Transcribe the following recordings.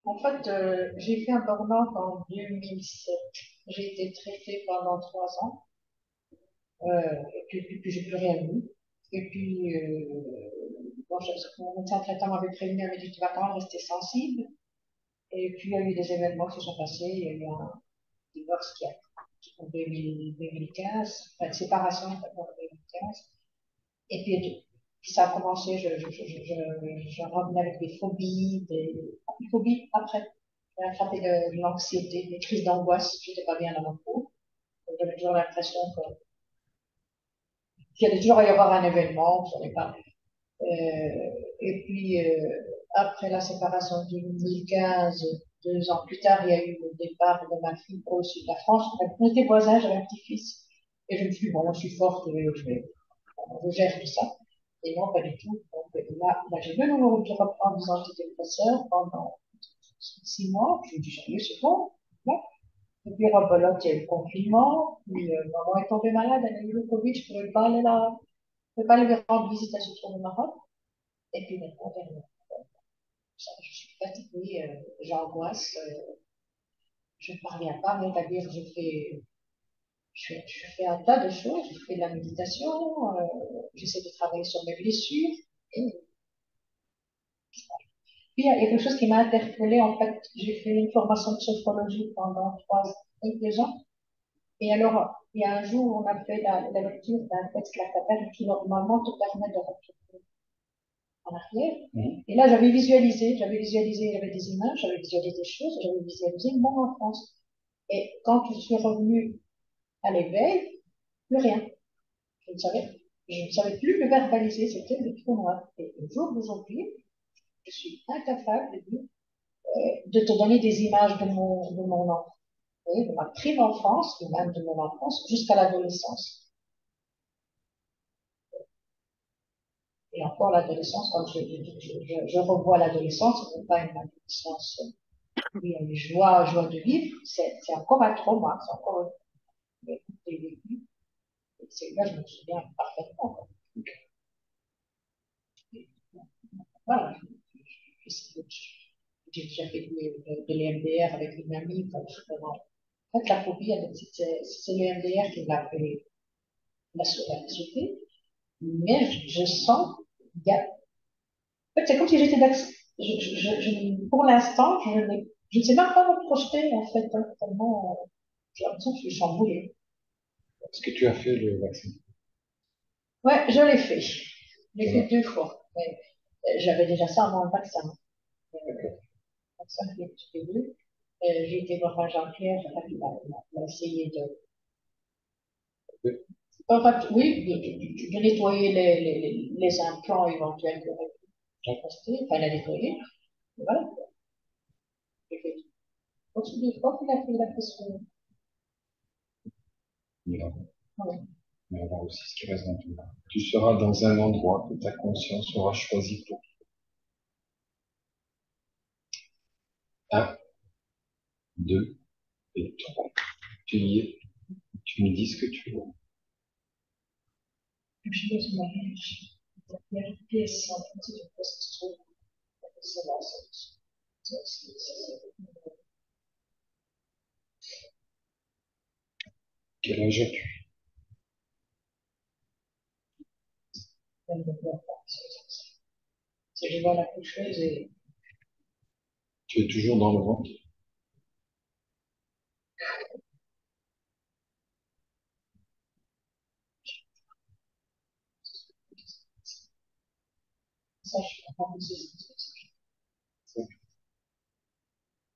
En fait, j'ai fait un burn-out en 2007. J'ai été traitée pendant 3 ans, et puis j'ai plus rien vu. Et puis, bon, mon médecin traitant m'avait prévenu, m'avait dit tu vas quand même rester sensible. Et puis, il y a eu des événements qui se sont passés. Il y a eu un divorce en 2015, enfin, une séparation en 2015. Et puis ça a commencé, je revenais avec des phobies, des phobies après. J'ai attrapé de l'anxiété, des crises d'angoisse, j'étais pas bien dans mon peau. J'avais toujours l'impression qu'il allait toujours y avoir un événement, je savais pas. Et puis, après la séparation de 2015, 2 ans plus tard, il y a eu le départ de ma fille au sud de la France. On était voisins, j'avais un petit-fils. Et je me suis dit, bon, je suis forte, je gère tout ça. Et non, pas du tout. Donc là j'ai de nouveau dû reprendre des antidépresseurs pendant 6 mois. Je me dis, sérieux, c'est bon. Là. Et puis, rebelote, il y a eu le confinement. Puis, maman est tombée malade, elle a eu le Covid, je ne pouvais pas aller là. Je ne pouvais pas lui rendre visite à ce tour de Maroc. Et puis maintenant, je suis fatiguée, j'angoisse, je ne parviens pas à m'établir. Je fais un tas de choses, je fais de la méditation, j'essaie de travailler sur mes blessures. Et puis, il y a quelque chose qui m'a interpellée. En fait, j'ai fait une formation de sophrologie pendant 2 ans. Et alors, il y a un jour, on a fait la lecture d'un texte lacataire qui normalement te permet de retourner en arrière. Et là, j'avais des images, j'avais visualisé des choses, j'avais visualisé mon enfance. Et quand je suis revenue à l'éveil, plus rien. Je ne savais plus le verbaliser, c'était le trou noir. Et au jour d'aujourd'hui, je suis incapable de te donner des images de mon enfance, oui, de ma prime enfance, et même de mon enfance, jusqu'à l'adolescence. Et encore l'adolescence, quand je revois l'adolescence, ce n'est pas une adolescence où il y a une joie de vivre, c'est encore un trauma, c'est encore des vécu. Et c'est là, je me souviens parfaitement. Quoi. Et, voilà, j'ai déjà fait de l'EMDR avec une amie, quand justement. En fait, la phobie, c'est l'EMDR qui m'a fait la sauver. Mais je sens, il y a, en fait, c'est comme si j'étais pour l'instant, je ne sais même pas me projeter, en fait, hein, tellement, j'ai l'impression que je suis chamboulée. Est-ce que tu as fait le vaccin? Ouais, je l'ai fait. Je l'ai fait Voilà. 2 fois. Mais, j'avais déjà ça avant le vaccin. Le vaccin que j'ai eu. J'ai été voir un Jean-Pierre, il a essayé Oui. en fait, oui, de nettoyer les implants éventuels qui auraient pu rester, enfin, la nettoyer. Et voilà. J'ai fait continue, je crois qu'il a fait la question. Voilà. Ouais. Mais on va voir aussi ce qui reste dans tout. Tu seras dans un endroit que ta conscience aura choisi pour un, deux et trois. Tu y es, tu me dis ce que tu veux. Je suis dans une mariage. Il y a une pièce en fait, c'est une pièce qui se trouve. C'est là, Quel âge as-tu? c'est je vois la coucheuse et Tu es toujours dans le ventre? ça, je suis en train de se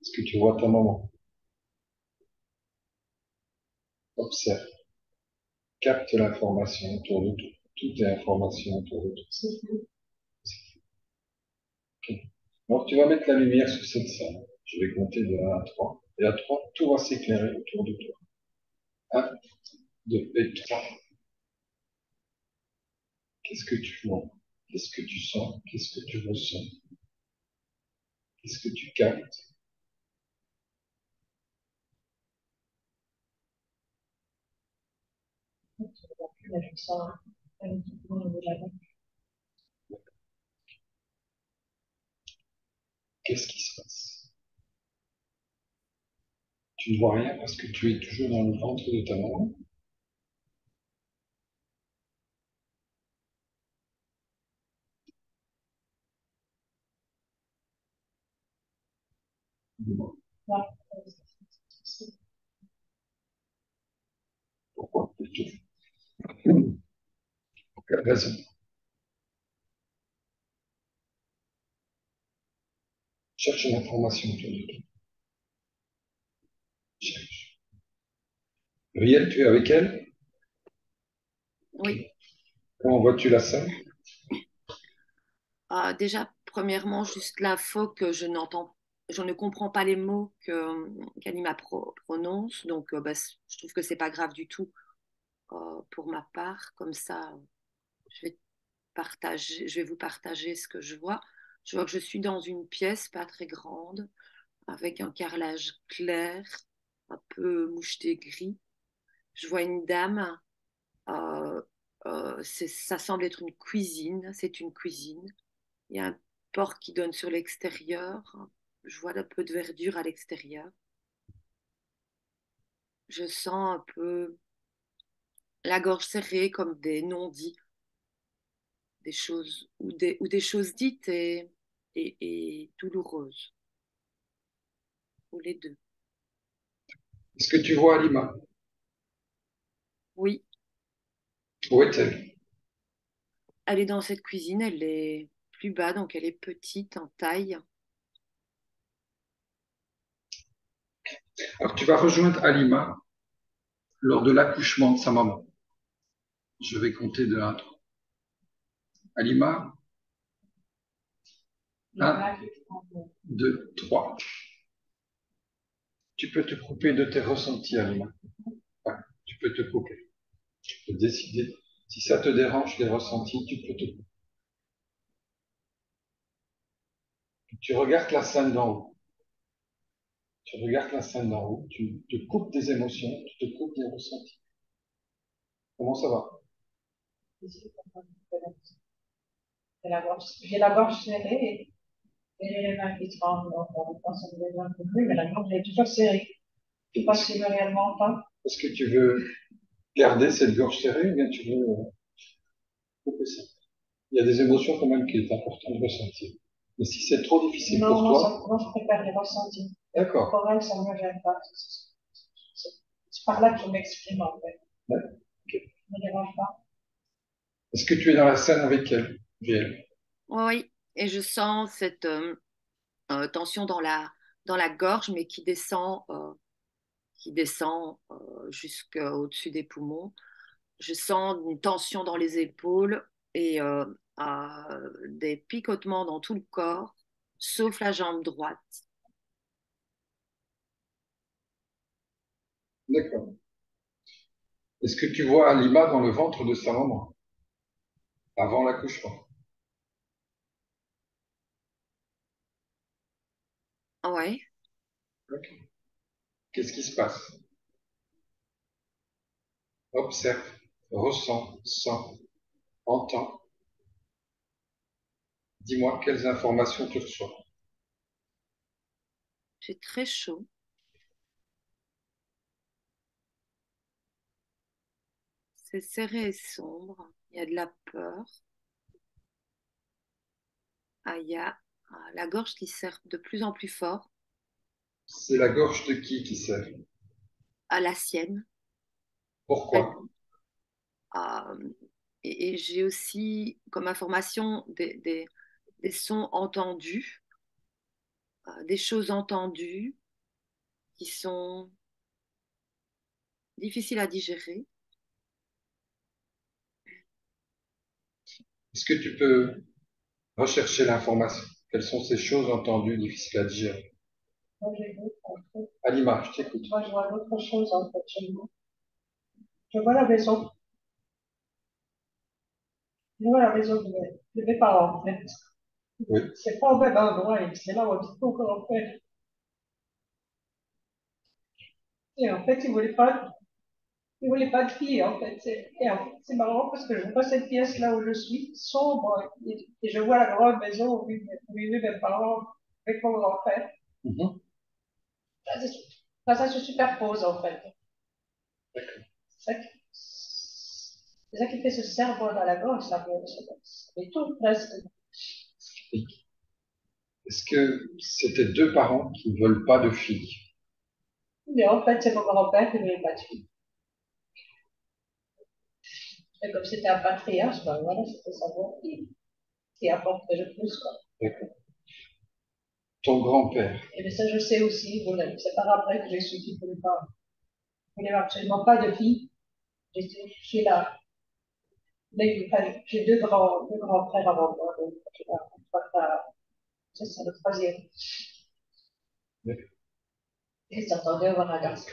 Est-ce que tu vois ta maman? Observe, capte l'information autour de toi. Toute est information autour de toi. Ok. Alors tu vas mettre la lumière sur cette salle. Je vais compter de 1 à 3. Et à 3, tout va s'éclairer autour de toi. 1, 2 et 3. Qu'est-ce que tu vois? Qu'est-ce que tu sens? Qu'est-ce que tu ressens? Qu'est-ce que tu captes? là, je sens un petit peu au niveau de la tête. Qu'est-ce qui se passe? Tu ne vois rien parce que tu es toujours dans le ventre de ta maman. Dis-moi, Ouais. pourquoi? Pour quelle raison? Cherche une information autour de toi. Cherche. Riel, tu es avec elle? Ok. Oui. Comment vois-tu la scène? Déjà, premièrement, juste l'info que je ne comprends pas les mots qu'Anima prononce, donc bah, je trouve que c'est pas grave du tout pour ma part. Comme ça, je vais je vais vous partager ce que je vois. Je vois que je suis dans une pièce pas très grande, avec un carrelage clair, un peu moucheté gris. Je vois une dame. euh, Ça semble être une cuisine. C'est une cuisine. Il y a un port qui donne sur l'extérieur. Je vois un peu de verdure à l'extérieur. Je sens un peu la gorge serrée comme des non-dits, des choses ou des choses dites et douloureuses, ou les deux. Est-ce que tu vois Alima? Oui, Où est-elle? elle est dans cette cuisine, elle est plus bas, donc elle est petite en taille. Alors, tu vas rejoindre Alima lors de l'accouchement de sa maman. Je vais compter de 1 à 3. Alima, 1, 2, 3. Tu peux te couper de tes ressentis, Alima. Ouais, tu peux te couper. Tu peux décider. Si ça te dérange, les ressentis, tu peux te couper. Tu regardes la scène d'en haut. Tu regardes la scène d'en haut. Tu te coupes des émotions, tu te coupes des ressentis. Comment ça va? J'ai la gorge serrée et j'ai les mains qui tremblent. Donc, on ça me dérange un peu plus, mais la gorge est toujours serrée. Je ne sais pas si me réellement pas. Est-ce que tu veux garder cette gorge serrée ou bien tu veux couper ça? Il y a des émotions quand même qu'il est important de ressentir. Mais si c'est trop difficile Non, pour moi, toi, moi, je préfère les ressentir. d'accord. Pour elle, ça ne me gêne pas. C'est par là que je m'exprime, en fait. Ouais, ok. Ça ne me dérange pas. Est-ce que tu es dans la scène avec elle, VL? Oui, et je sens cette tension dans la gorge, mais qui descend jusqu'au-dessus des poumons. Je sens une tension dans les épaules et des picotements dans tout le corps, sauf la jambe droite. D'accord. Est-ce que tu vois Alima dans le ventre de sa maman, avant l'accouchement? Ouais, Ok. Qu'est-ce qui se passe? Observe, ressent, sent, entend. Dis-moi quelles informations tu reçois. j'ai très chaud. C'est serré et sombre. Il y a de la peur. Il y a la gorge qui serre de plus en plus fort C'est la gorge de qui sert? à la sienne. Pourquoi? Euh, et j'ai aussi comme information des sons entendus, des choses entendues qui sont difficiles à digérer. Est-ce que tu peux rechercher l'information? Quelles sont ces choses entendues difficiles à digérer? Moi, j'ai d'autres trucs. Alima, je t'écoute. Moi, je vois d'autres choses, en fait, chez moi. Je vois la maison. Je vois la maison de mes parents, en fait. Oui. C'est pas au même endroit, et c'est là où on encore, en fait. Et en fait, ils voulaient pas de fille, en fait. Et en fait, c'est marrant parce que je vois cette pièce là où je suis, sombre, et je vois la grande maison où vivaient mes parents avec mon grand-père. Mhm. Ah, Enfin, ça se superpose, en fait. D'accord. C'est ça c'est ça qui fait ce cerveau dans la gorge, ça fait tout presque. Est-ce que c'était deux parents qui ne veulent pas de filles? Mais en fait, c'est mon grand-père qui ne voulait pas de fille. Et comme c'était un patriarche, ben voilà, c'était savoir qui apportait le plus, quoi. D'accord. Ton grand-père, Et bien ça, je sais aussi, voilà, c'est par après que j'ai su qu'il ne voulait pas. Il ne voulait absolument pas de fille. Je suis là. Mais j'ai deux grands frères avant moi, donc je crois que c'est ça le troisième. d'accord. Et s'attendait à avoir un garçon.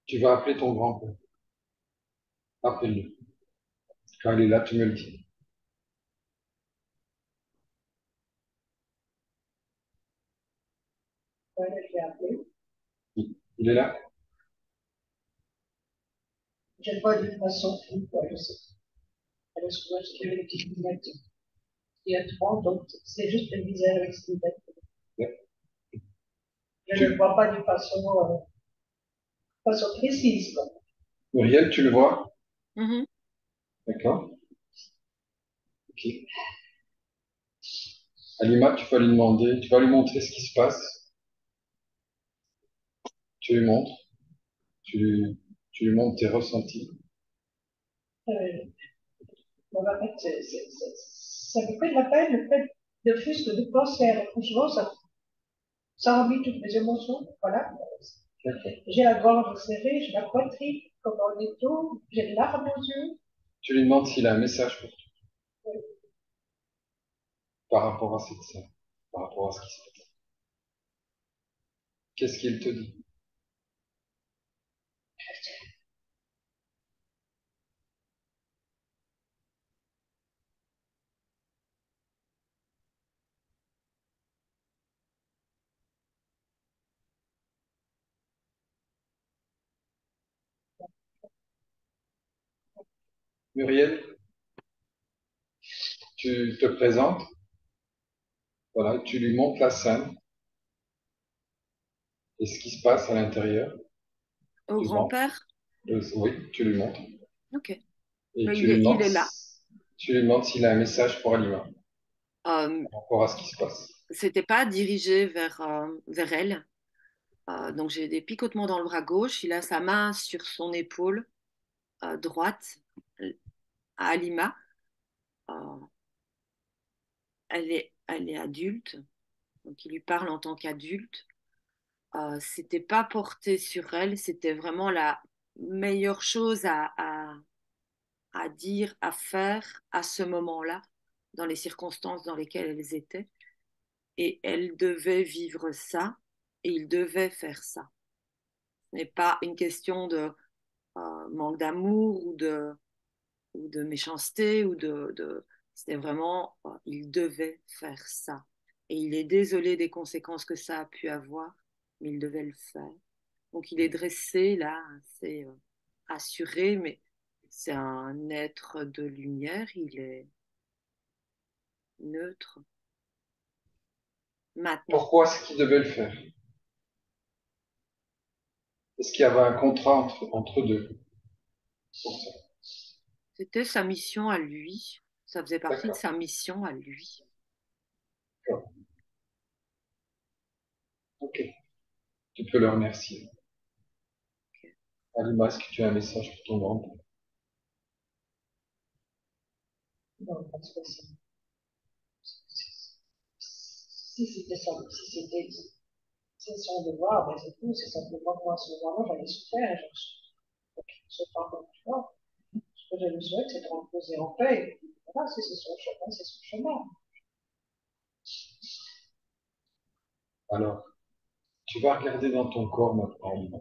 Tu vas appeler ton grand-père. Appelle-le. Quand il est là, tu me le dis. Ouais, je l'ai appelé. Il est là? Je le vois d'une façon fou, quoi, je sais. Elle est souvent juste une petite lunette qui a 30, donc c'est juste une misère avec ses lunettes. Ouais. Je ne le vois pas d'une façon précise, quoi. Muriel, tu le vois? Mhm. D'accord. Ok. Alima, tu vas lui demander, tu vas lui montrer ce qui se passe. Tu lui montres, tu lui montres tes ressentis. Euh, bon, en fait, ça me fait de la peine, le fait de juste de penser à l'accouchement, ça remplit toutes mes émotions, voilà. D'accord. J'ai la gorge serrée, j'ai la poitrine comme en étau, j'ai des larmes aux yeux. Tu lui demandes s'il a un message pour toi Oui. par rapport à cette scène, par rapport à ce qui se passe. Qu'est-ce qu'il te dit? Muriel, tu te présentes, voilà, tu lui montres la scène et ce qui se passe à l'intérieur Au du ventre. grand-père? Oui, tu lui montres. Ok. Et Il est là. tu lui demandes s'il a un message pour Alima Euh, par rapport à ce qui se passe. C'était pas dirigé vers elle. Donc j'ai des picotements dans le bras gauche. Il a sa main sur son épaule droite à Alima. Euh, elle est adulte, donc il lui parle en tant qu'adulte. C'était pas porté sur elle, c'était vraiment la meilleure chose à dire, à faire à ce moment-là, dans les circonstances dans lesquelles elles étaient. Et elle devait vivre ça et il devait faire ça. Ce n'est pas une question de manque d'amour ou de méchanceté c'était vraiment il devait faire ça. Et il est désolé des conséquences que ça a pu avoir, mais il devait le faire. Donc il est dressé là, c'est assuré, mais c'est un être de lumière, il est neutre. Maintenant, Pourquoi est-ce qu'il devait le faire? Est-ce qu'il y avait un contrat entre deux pour ça? c'était sa mission à lui. Ça faisait partie de D'accord. sa mission à lui. D'accord. Ok. Tu peux le remercier. Alima, est-ce que tu as un message pour ton grand-père? Non, parce que si c'était ça, si c'était c'est son devoir, ben c'est tout, c'est simplement que moi, à ce moment-là, j'allais souffrir, je ne sais pas encore plus fort. Ce que je lui souhaite, c'est de reposer en paix. Et voilà, si c'est son chemin, c'est son chemin. Alors, tu vas regarder dans ton corps maintenant, Alima.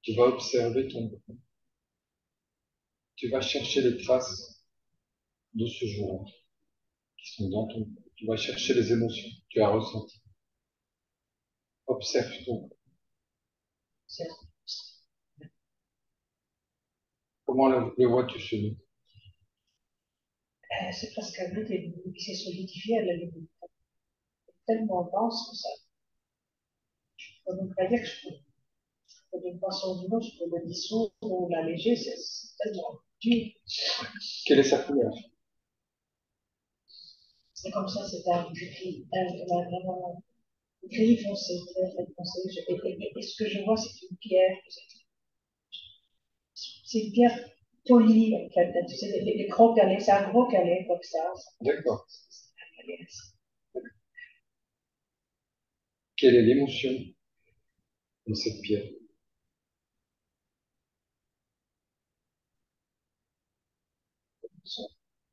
Tu vas observer ton corps. Tu vas chercher les traces de ce jour qui sont dans ton corps. Tu vas chercher les émotions que tu as ressenties. Observe ton corps. C'est Comment le vois-tu chez nous? C'est presque un vide qui s'est solidifié à la limite. Tellement dense que ça. Je ne peux même pas dire que d'une façon ou d'une autre, je peux le dissoudre ou l'alléger, c'est tellement dur. Quelle est sa couleur? C'est comme ça, c'est un gris foncé, très foncé. Et ce que je vois, c'est une pierre. C'est une pierre polie, en fait. Tu sais, les gros galets, c'est un gros galet comme ça. D'accord. Quelle est l'émotion de cette pierre?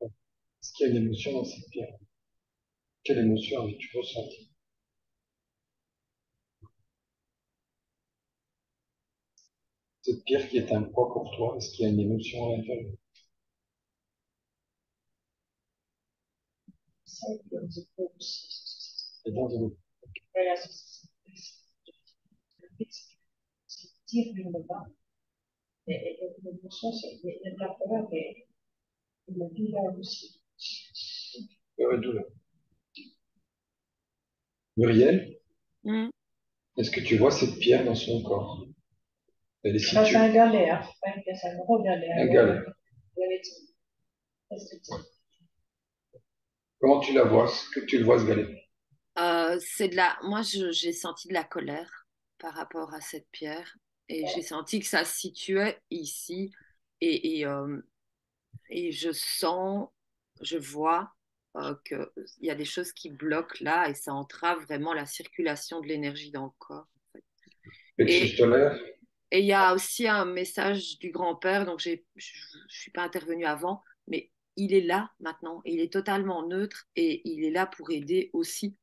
Est-ce qu'il y a une émotion dans cette pierre? Quelle émotion as-tu ressenti? Cette pierre qui est un poids pour toi, est-ce qu'il y a une émotion à l'intérieur? Et dans une... Voilà, c'est tire vers le bas. Et l'émotion, c'est de la peur et de la douleur aussi. douleur. Muriel, Mm. est-ce que tu vois cette pierre dans son corps? Elle est Ça, c'est située. un galet, hein. C'est un gros galet. Un galet. Comment tu la vois? Est-ce que tu le vois, ce galet? C'est moi, j'ai senti de la colère par rapport à cette pierre et j'ai senti que ça se situait ici et je sens, je vois qu'il y a des choses qui bloquent là et ça entrave vraiment la circulation de l'énergie dans le corps. En fait. Plexus Et solaire? Et il y a aussi un message du grand-père, donc je ne suis pas intervenue avant, mais il est là maintenant, et il est totalement neutre et il est là pour aider aussi.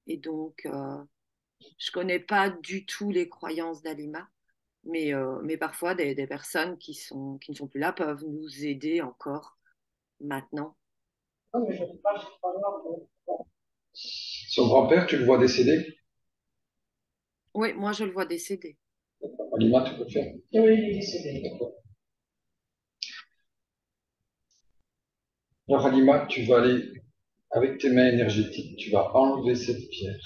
Et donc, je connais pas du tout les croyances d'Alima, mais parfois des personnes qui ne sont plus là peuvent nous aider encore maintenant. Non, mais je ne pas, je pas voir. Son grand-père, tu le vois décédé? Oui, moi je le vois décédé. Alima, tu peux le faire? Oui, il est décédé. Alors, Alima, tu vas aller, avec tes mains énergétiques, tu vas enlever cette pierre.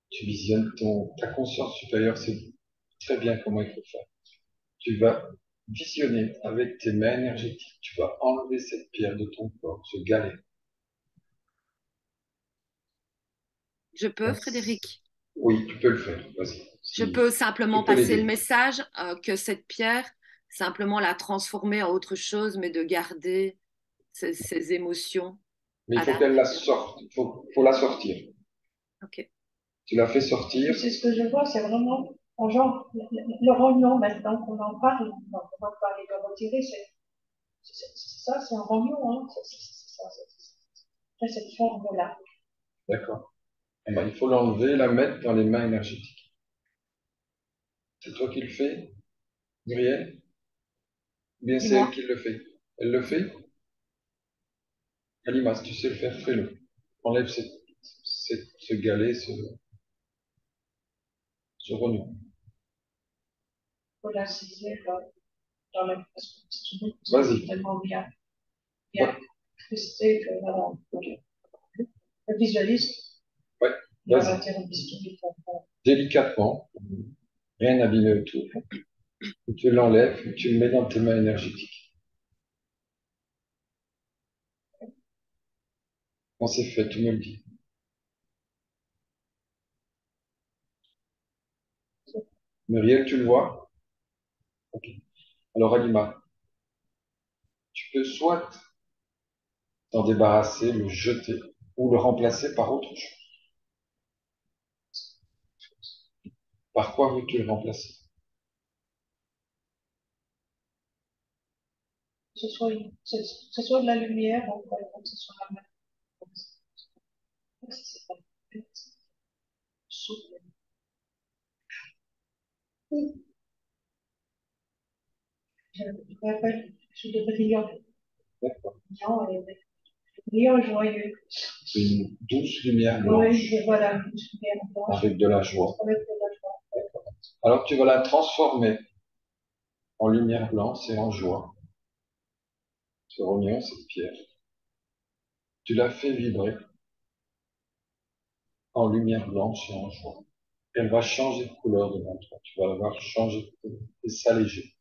Tu visionnes ta conscience supérieure, c'est très bien comment il faut faire. Tu vas visionner avec tes mains énergétiques, tu vas enlever cette pierre de ton corps, ce galet. Je peux, Frédéric? Oui, tu peux le faire, vas-y. Je peux Tu simplement peux passer le l'aider. message que cette pierre, simplement la transformer en autre chose, mais de garder ces émotions Mais il à faut qu'elle la l'intérieur. sorte, faut la sortir. Ok. Tu la fais sortir. C'est ce que je vois, c'est vraiment, en genre, le rognon, maintenant qu'on en parle, on va parler de retirer, c'est ça, c'est un rognon, hein. C'est ça, c'est cette forme-là. D'accord. Eh ben, il faut l'enlever et la mettre dans les mains énergétiques. C'est toi qui le fais, Muriel? Ou bien c'est elle Dis-moi. qui le fait? Elle le fait? Alima, si tu sais le faire, fais-le. Enlève ce galet, ce rognon. Il faut l'inciser dans la parce que c'est Vas-y. tellement bien, Ouais, bien incrusté que voilà. Je visualise, ouais, il va vas-y. retirer le bistouri. Délicatement, rien abîmer autour. Et tu l'enlèves et tu le mets dans tes mains énergétiques. Quand c'est fait, tu me le dis. Muriel, tu le vois? Ok. Alors, Alima, tu peux soit t'en débarrasser, le jeter ou le remplacer par autre chose. Par quoi veux-tu le remplacer? Ce soit de la lumière, donc, que ce soit la main. C'est pas souple. Je rappelle, je suis de brillant, D'accord. brillant et joyeux. C'est une douce lumière blanche Oui, voilà, une lumière blanche avec de la joie. avec de la joie. Alors tu vas la transformer en lumière blanche et en joie. Ce rognon, cette pierre, tu l'as fait vibrer en lumière blanche et en joie. Elle va changer de couleur devant toi. Tu vas la voir changer de couleur et s'alléger.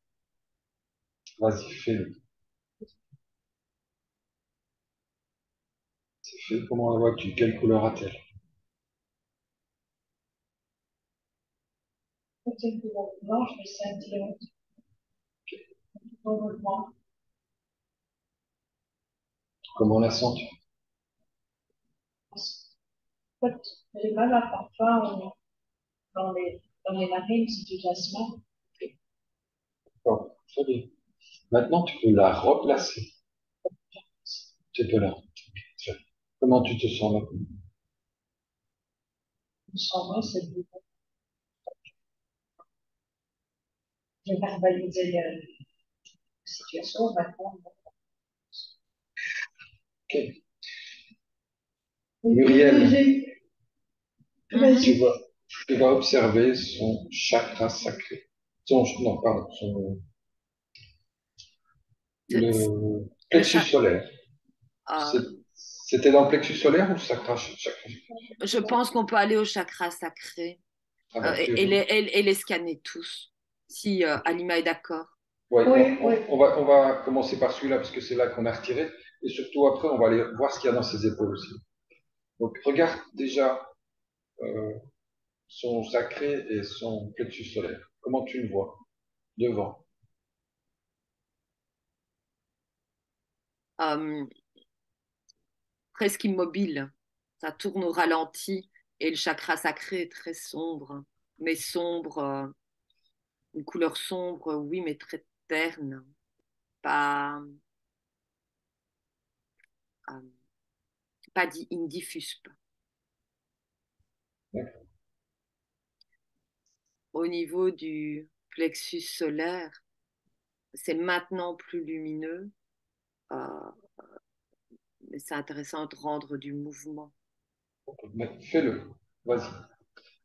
Vas-y, fais-le. C'est fait. Comment la vois-tu? Quelle couleur a-t-elle? C'est une couleur blanche, mais scintillante. Normalement, Comment la sens-tu? en fait, j'ai mal à parfois dans les narines, c'est du jasmin. Bon, très bien. Maintenant, tu peux la replacer. Tu peux la. Comment tu te sens maintenant? Sans moi, c'est du j'ai verbalisé la situation maintenant. Ok. Muriel, Mhm. tu vas, tu vas observer son chakra sacré. Non, pardon, le Le plexus chat, solaire. euh, C'est- C'était dans le plexus solaire ou chakra? je pense qu'on peut aller au chakra sacré Ah ben, tu et les scanner tous, si Alima est d'accord. ouais, Oui, oui. on va commencer par celui-là parce que c'est là qu'on a retiré. Et surtout après, on va aller voir ce qu'il y a dans ses épaules aussi. Donc regarde déjà euh, son sacré et son plexus solaire. Comment tu le vois devant? Euh, Presque immobile. Ça tourne au ralenti et le chakra sacré est très sombre, mais sombre, une couleur sombre, oui, mais très terne, pas, euh, pas dit, il ne diffuse pas. D'accord. Au niveau du plexus solaire, c'est maintenant plus lumineux, euh, mais c'est intéressant de rendre du mouvement. Mais fais-le. Vas-y.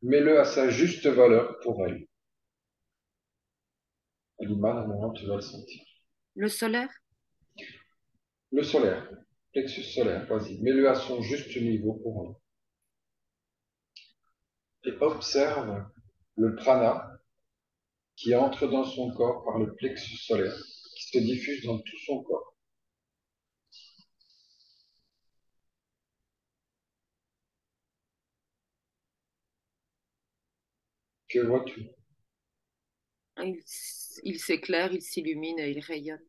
Mets-le à sa juste valeur pour elle. Alima, normalement, tu vas le sentir. Le solaire, Le solaire, plexus solaire, vas-y. Mets-le à son juste niveau pour elle. Et observe le prana qui entre dans son corps par le plexus solaire, qui se diffuse dans tout son corps. Que vois-tu? il, il s'éclaire, il s'illumine et il rayonne.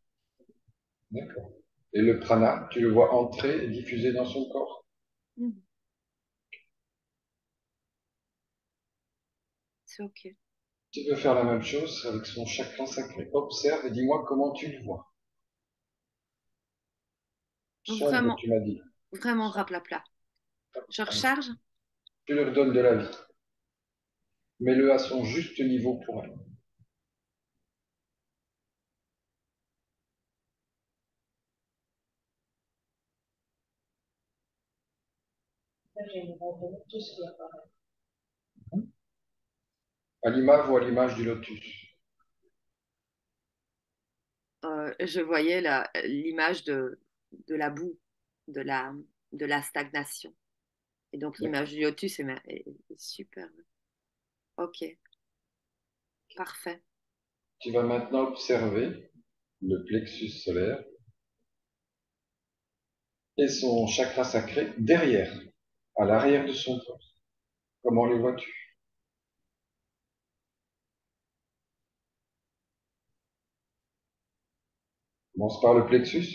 D'accord. Et le prana, tu le vois entrer et diffuser dans son corps. Mhm. C'est OK. Tu peux faire la même chose avec son chakra sacré. Observe et dis-moi comment tu le vois. Sombre, Vraiment, tu m'as dit. vraiment raplapla. Je recharge? Tu leur donnes de la vie. Mets-le à son juste niveau pour elle. Là, j'ai une rondeur, tout ce qui apparaît. Alima voit l'image du lotus. Je voyais l'image de la boue, de la, de la stagnation. Et donc l'image D'accord. du lotus est superbe. Ok, parfait. Tu vas maintenant observer le plexus solaire et son chakra sacré derrière, à l'arrière de son corps. Comment les vois-tu? Commence par le plexus.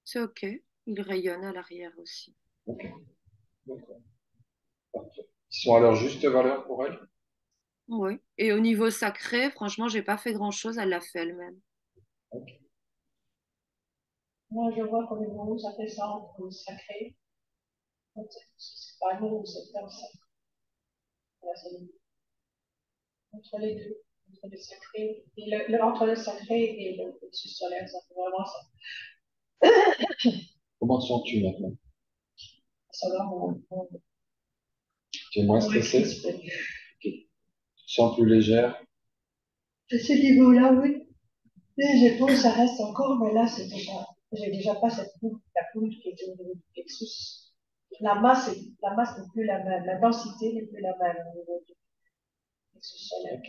C'est ok. Il rayonne à l'arrière aussi. Ok, d'accord. Parfait. Ils sont à leur juste valeur pour elle. Oui. Et au niveau sacré, franchement, j'ai pas fait grand-chose. Elle l'a fait elle-même. Ok. Moi, je vois comme une rose, ça fait ça, comme sacré. C'est pas nous, c'est comme ça. Voilà, entre les deux, entre le sacré, et entre le sacré et le plexus solaire, ça fait vraiment ça. Comment sens-tu maintenant? Ça va, Tu es moins on est stressé? crispé. Tu te sens plus légère? À ce niveau-là, oui. Les épaules, ça reste encore, mais là, j'ai déjà pas cette boule, la boule qui était au niveau du plexus. La masse n'est plus la même, la densité n'est plus la même au niveau du plexus solaire.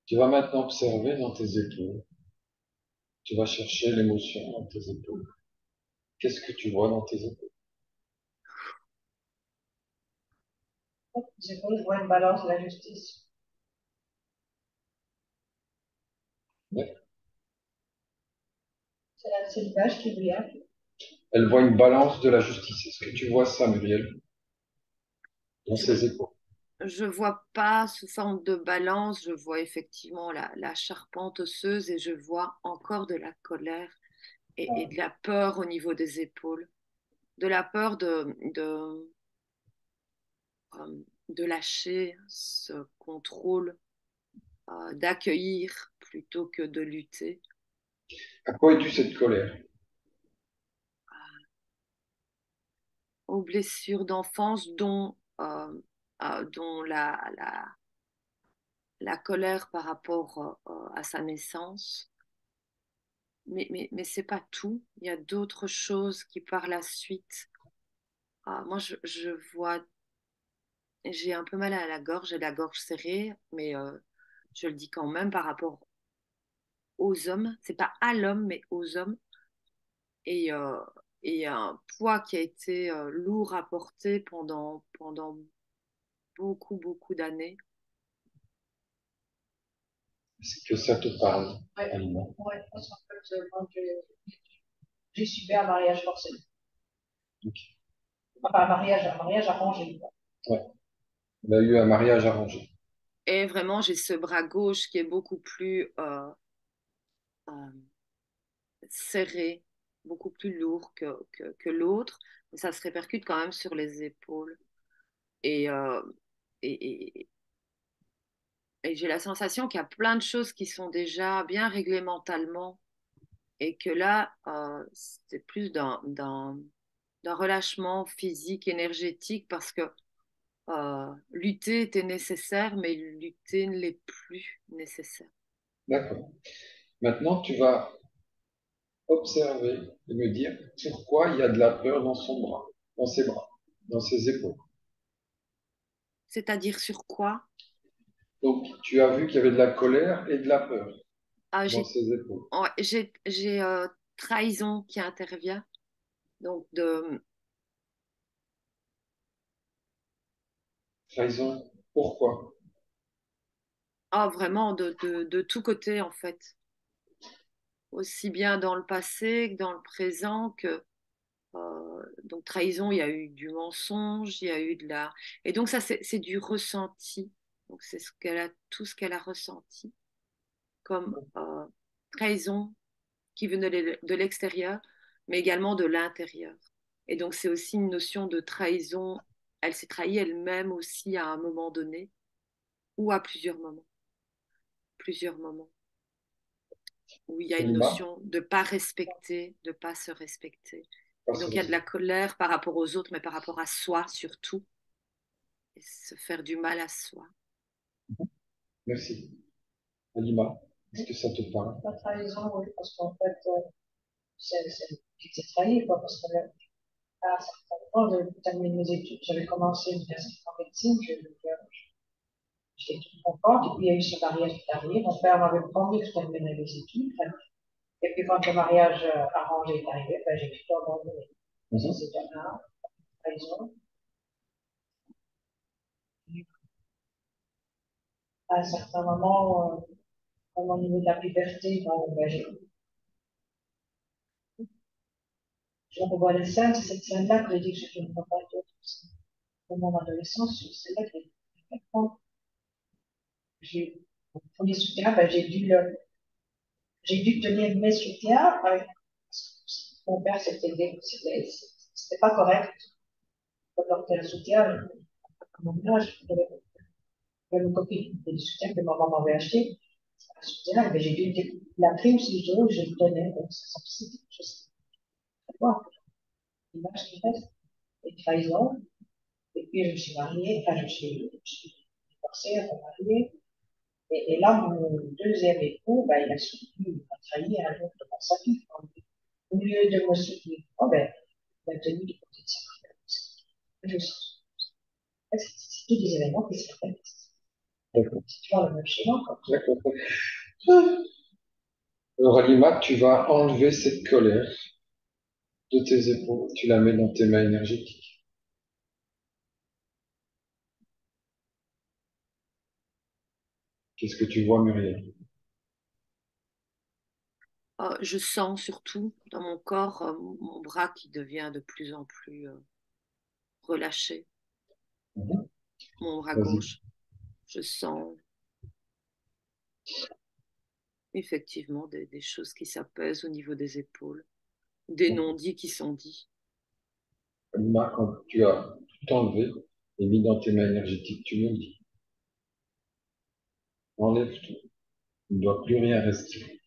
Tu vas maintenant observer dans tes épaules. Tu vas chercher l'émotion dans tes épaules. Qu'est-ce que tu vois dans tes épaules? Les épaules, je vois une balance de la justice. Ouais. C'est l'image qui vient. Elle voit une balance de la justice. Est-ce que tu vois ça, Muriel, dans Je ses épaules? je vois pas sous forme de balance, je vois effectivement la charpente osseuse et je vois encore de la colère et de la peur au niveau des épaules, de la peur de lâcher ce contrôle, d'accueillir plutôt que de lutter, À quoi es-tu cette colère? aux blessures d'enfance dont la colère par rapport à sa naissance. Mais c'est pas tout. Il y a d'autres choses qui, par la suite, moi, je vois, j'ai un peu mal à la gorge, j'ai la gorge serrée, mais je le dis quand même par rapport aux hommes. C'est pas à l'homme, mais aux hommes. Et, euh, et un poids qui a été lourd à porter pendant beaucoup, beaucoup d'années. Est-ce que ça te parle, Ouais, Alima? ouais, parce qu'en fait, quand j'ai subi un mariage forcé. Ok. Enfin, un mariage arrangé, quoi. Ouais. Elle a eu un mariage arrangé. Et vraiment, j'ai ce bras gauche qui est beaucoup plus euh, serré, beaucoup plus lourd que l'autre. Mais ça se répercute quand même sur les épaules. Et, euh, et, et- et j'ai la sensation qu'il y a plein de choses qui sont déjà bien réglées mentalement et que là, c'est plus d'un relâchement physique, énergétique, parce que lutter était nécessaire, mais lutter ne l'est plus nécessaire. D'accord. Maintenant, tu vas observer et me dire pourquoi il y a de la peur dans son bras, dans ses bras, dans ses épaules. C'est-à-dire sur quoi? Donc, tu as vu qu'il y avait de la colère et de la peur Ah, dans ses épaules. ouais, j'ai trahison qui intervient. Donc, Trahison, pourquoi? vraiment de tout côté, en fait. Aussi bien dans le passé que dans le présent, donc trahison, il y a eu du mensonge, il y a eu de la... Et donc ça, c'est du ressenti. Donc c'est tout ce qu'elle a ressenti comme trahison qui venait de l'extérieur, mais également de l'intérieur. Et donc c'est aussi une notion de trahison. Elle s'est trahie elle-même aussi à un moment donné ou à plusieurs moments où il y a une Alima, notion de pas respecter, de pas se respecter. pas Et se donc il y a de la respecter. colère par rapport aux autres, mais par rapport à soi surtout, et se faire du mal à soi. Merci. Alima, est-ce que ça te parle? La trahison, oui, parce qu'en fait, j'étais trahie, quoi, parce que à un certain moment, j'ai terminé mes études, j'avais commencé une thèse en médecine, j'étais toute contente, et puis il y a eu ce mariage qui est arrivé. Mon père m'avait promis que je terminerais les études, et puis quand le mariage arrangé est arrivé, ben, j'ai tout abandonné. Ça, Mhm. c'est déjà une trahison. À un certain moment, au niveau de la puberté, bon, ben, je revois les scènes, c'est cette scène-là que j'ai dit que je ne vois pas d'autres. Au moment de l'adolescence, c'est celle-là que j'ai j'ai, pour les soutiens, ben, j'ai dû tenir mes soutiens. Mon père, c'était pas correct de porter un soutien. À mon âge, j'avais une copine, des soutiens que maman m'avait acheté. Un soutien, mais j'ai dû, la prime, si je veux, je le donnais. Donc, c'est quelque chose de moi, l'image qui reste, et trahison. Et puis, je me suis mariée, enfin, je suis divorcée, remariée. Et là, mon deuxième époux, ben, il a soutenu failli un jour dans sa vie. Au lieu de me soutenir, oh ben, il a tenu de côté de sa prière. C'est tous des événements qui se répètent. D'accord. C'est toujours le même schéma, quoi. D'accord. Alors, Alima, tu vas enlever cette colère de tes épaules. Tu la mets dans tes mains énergétiques. Qu'est-ce que tu vois, Muriel? Je sens surtout dans mon corps mon bras qui devient de plus en plus relâché, Mhm. mon bras Vas-y. gauche. Je sens effectivement des choses qui s'apaisent au niveau des épaules, des non-dits qui sont dits. Alima, quand tu as tout enlevé et mis dans tes mains énergétiques, tu me dis, enlève tout. Il ne doit plus rien rester.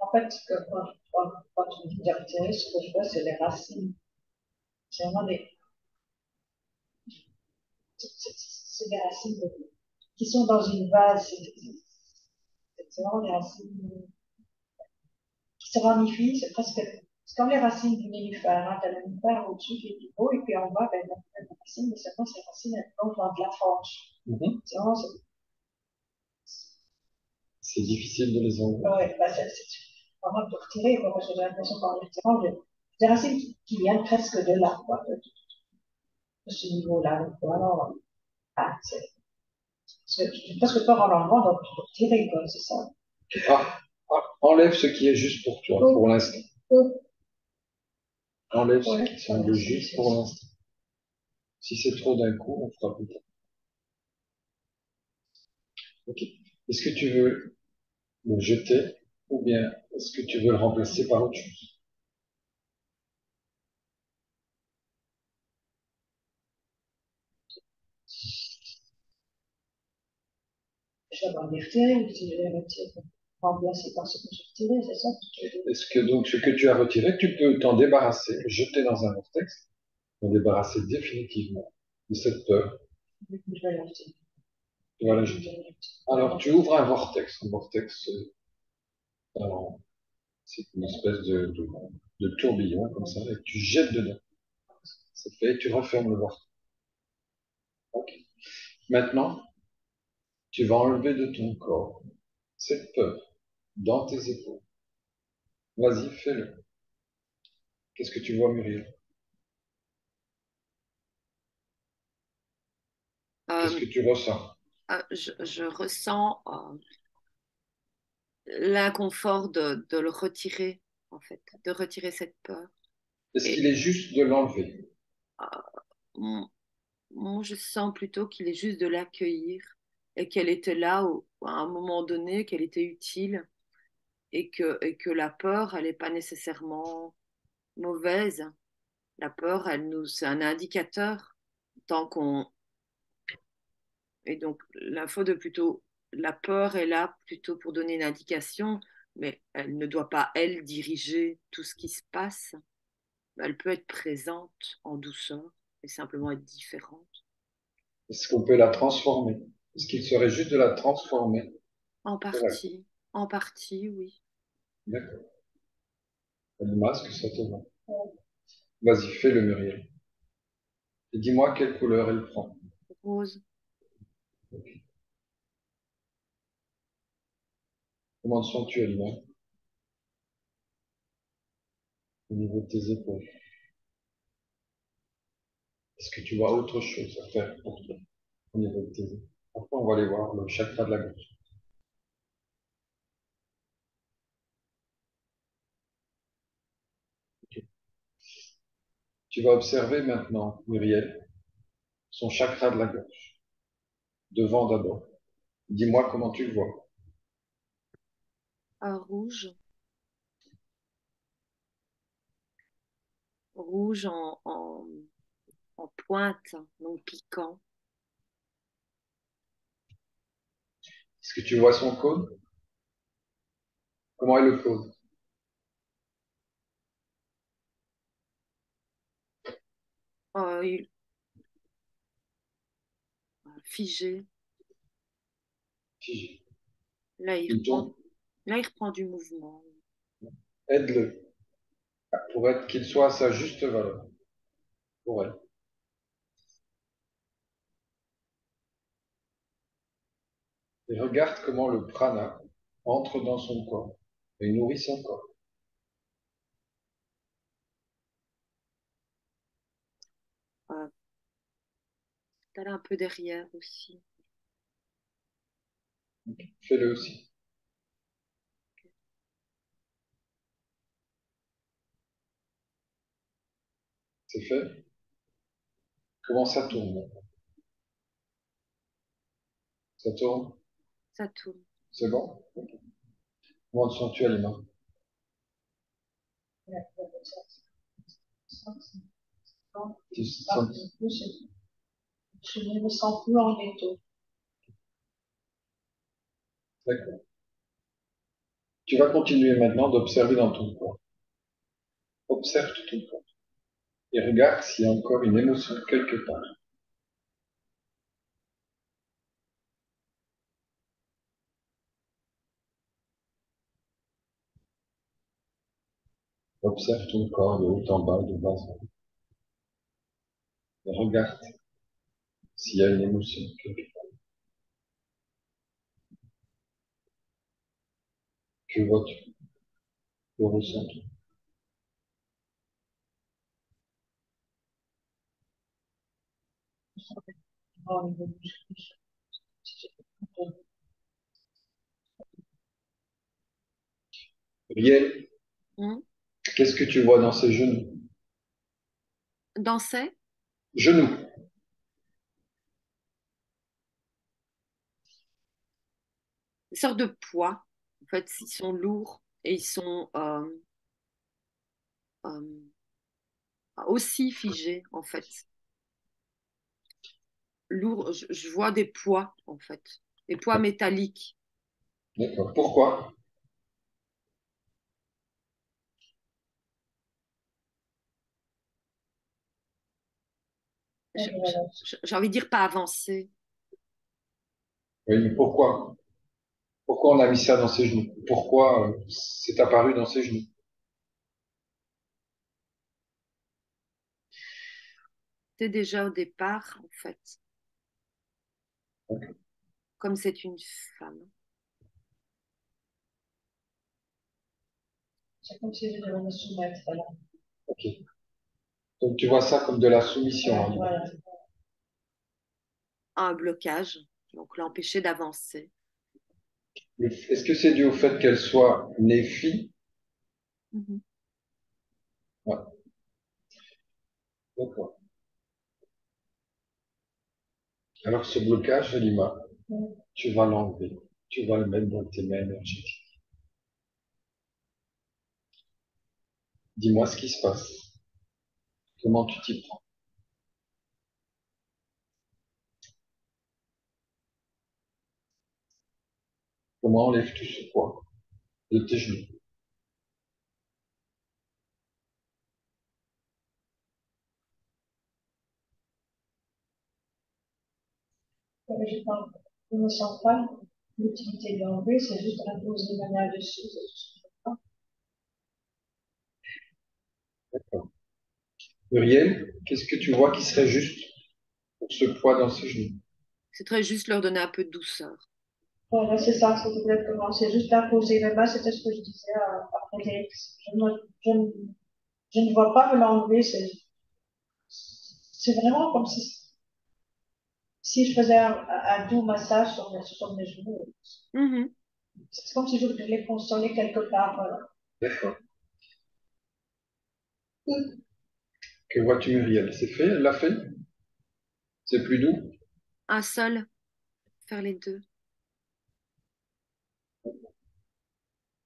En fait, quand on dit retirer, ce que je vois, c'est les racines. C'est vraiment c'est des racines qui sont dans une vase. C'est vraiment des racines qui se ramifient. C'est comme les racines du nénuphar. Hein. Tu as le nénuphar au-dessus qui est tout beau, et puis en bas, ben, il y a plein de racines, mais seulement ces racines, elles plongent dans de la fange. Mhm. C'est vraiment, C'est difficile de les enlever. ouais, bah, c'est vraiment de retirer, quoi, parce que j'ai l'impression qu'en les retirant, des racines qui viennent presque de là, quoi, de ce niveau-là. Donc, vraiment, ah, j'ai presque peur en l'enlevant, donc de retirer, quoi, c'est ça. Ah, ah, enlève ce qui est juste pour toi, Oh, pour l'instant. oh, Enlève ce ouais, qui voilà, semble juste pour l'instant. Si c'est trop d'un coup, on fera plus tard. Ok. Est-ce que tu veux le jeter ou bien est-ce que tu veux le remplacer par autre chose? je vais avoir les retirer, ou si je les retire, remplacer par ce que j'ai retiré, c'est ça que tu veux dire. Est-ce que donc ce que tu as retiré, tu peux t'en débarrasser, le jeter dans un vortex, t'en débarrasser définitivement de cette peur. Je vais les retirer. Voilà. Je vais les retirer. Alors tu ouvres un vortex. Un vortex, alors, c'est une espèce de tourbillon comme ça, et tu jettes dedans. C'est fait, tu refermes le vortex. Ok. Maintenant, tu vas enlever de ton corps cette peur dans tes épaules. Vas-y, fais-le. Qu'est-ce que tu vois, Muriel? Qu'est-ce Euh, que tu ressens? je ressens l'inconfort de le retirer, en fait, de retirer cette peur. Est-ce qu'il Et est juste de l'enlever? euh, mon- moi, je sens plutôt qu'il est juste de l'accueillir et qu'elle était là à un moment donné, qu'elle était utile et que la peur, elle n'est pas nécessairement mauvaise. La peur, c'est un indicateur tant qu'on. Et donc, l'info de plutôt. La peur est là plutôt pour donner une indication, mais elle ne doit pas, elle, diriger tout ce qui se passe. Elle peut être présente en douceur et simplement être différente. Est-ce qu'on peut la transformer? Est-ce qu'il serait juste de la transformer? Correct. En partie, oui. D'accord. Le masque, ça te va. Vas-y, fais le Muriel. Et dis-moi quelle couleur elle prend. Rose, Comment te sens-tu, Alima, au niveau de tes épaules? Est-ce que tu vois autre chose à faire pour toi au niveau de tes épaules? Après, on va aller voir le chakra de la gorge. Ok. Tu vas observer maintenant, Muriel, son chakra de la gorge. Devant d'abord. Dis-moi comment tu le vois. rouge, rouge en pointe, donc piquant. Est-ce que tu vois son cône? Comment est le cône? euh, Figé. Figé. Là, il Il remonte, tourne. Là, il reprend du mouvement. Aide-le pour être qu'il soit à sa juste valeur pour elle. Et regarde comment le prana entre dans son corps et nourrit son corps. T'as un peu derrière aussi. Fais-le aussi. C'est fait? Comment ça tourne? Ça tourne? Ça tourne. C'est bon? Comment te sens-tu à l'image? Tu sens- Je ne me sens plus en ghetto. D'accord. Tu vas continuer maintenant d'observer dans ton corps. Observe tout ton corps et regarde s'il y a encore une émotion quelque part. Observe ton corps de haut en bas, de bas en haut. Et regarde s'il y a une émotion quelque part. Que vois-tu? Que ressens-tu? Riel, Hmm. qu'est-ce que tu vois dans ses genoux? Dansait, Genoux. une sorte de poids. En fait, ils sont lourds et ils sont euh, aussi figés, en fait. Lourds, je vois des poids, en fait. Des poids métalliques. D'accord. Pourquoi? J'ai envie de dire pas avancés. Oui, mais pourquoi? Pourquoi on a mis ça dans ses genoux? Pourquoi c'est apparu dans ses genoux? C'était déjà au départ, en fait. Ok. Comme c'est une femme. C'est comme si je devais me soumettre. Voilà. Ok. Donc tu vois ça comme de la soumission, hein. Voilà. Un blocage, donc l'empêcher d'avancer. Est-ce que c'est dû au fait qu'elle soit née fille? Mhm. Ouais, d'accord. Alors ce blocage, Lima, tu vas l'enlever. Tu vas le mettre dans tes mains énergétiques. Dis-moi ce qui se passe. Comment tu t'y prends? Comment enlèves-tu ce poids de tes genoux? Je ne me sens pas l'utilité de l'enlever, c'est juste imposer ma main dessus. C'est tout ce que je fais. D'accord. Muriel, qu'est-ce que tu vois qui serait juste pour ce poids dans ses genoux? C'est très juste leur donner un peu de douceur. Voilà, c'est ça, c'est exactement. C'est juste imposer mes mains, c'était ce que je disais à Frédéric. Je ne vois pas me l'enlever, c'est vraiment comme si je faisais un doux massage sur mes genoux. Mhm. C'est comme si je les consolais quelque part. Voilà. D'accord. Que vois-tu, Muriel? C'est fait? Elle l'a fait? C'est plus doux? Un seul, faire les deux.